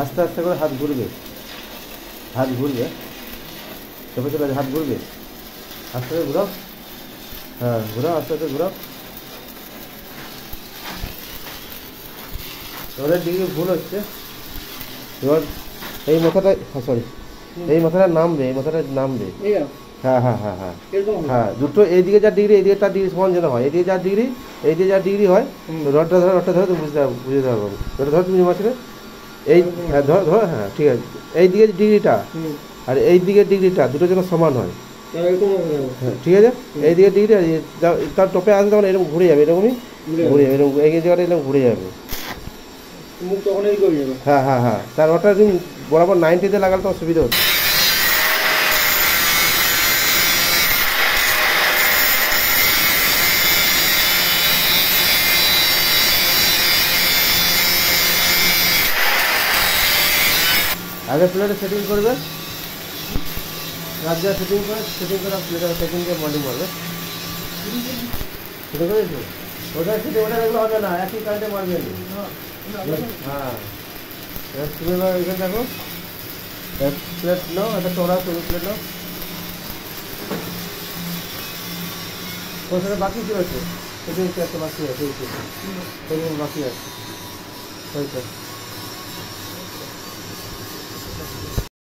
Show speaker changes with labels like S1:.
S1: আস্তে আস্তে করে হাত ঘুরবে, হাত ঘুরবে, চেপে চলে হাত ঘুরবে, আস্তে করে ঘুরাও। হ্যাঁ ঘুরাও, আস্তে আস্তে ঘুরাও। ওদের দিকে ভুল হচ্ছে। এবার এই মাথাটা, সরি, এই মাথাটা নামবে, এই মাথাটা নামবে। হ্যাঁ হ্যাঁ হ্যাঁ হ্যাঁ হ্যাঁ, দুটো এইদিকে যা ডিগ্রি, এইদিকে তার ডিগ্রি সমান যেন হয়। এইদিকে যা ডিগ্রি, এইদিকে যা ডিগ্রি হয়, রডটা ধরো তুমি বুঝতে পারবো। রডটা ধরো তুমি মাঝখানে, এই হ্যাঁ ধরো ধরো, হ্যাঁ ঠিক আছে। এই দিকে ডিগ্রিটা আর এই দিকের ডিগ্রিটা দুটো যেন সমান হয়। হ্যাঁ ঠিক আছে। এই দিকের ডিগ্রি তার টপে আসলে তখন এরকম ঘুরে যাবে, এরকমই ঘুরে যাবে, এরকম এই জায়গাটা এরকম ঘুরে যাবে। হ্যাঁ হ্যাঁ হ্যাঁ, তার ওটা তুমি বরাবর 90-তে লাগালে তোমার সুবিধা হচ্ছে। আগে প্লেটে সেটিং করবে, রাত যা সেটিং করে প্লেটে সেটিং দিয়ে মর্নিং মারবে। সেটিং করেছো? ওটা সেটিং, ওটা এগুলো হবে না, একই কারেন্টে মারবে। হ্যাঁ তুমি এবার এখানে দেখো, এক প্লেট নাও, একটা চড়া সরু প্লেট নাও। ওর সাথে বাকি কী আছে? সেটিং একটা বাকি আছে, বাকি আছে, ওইটা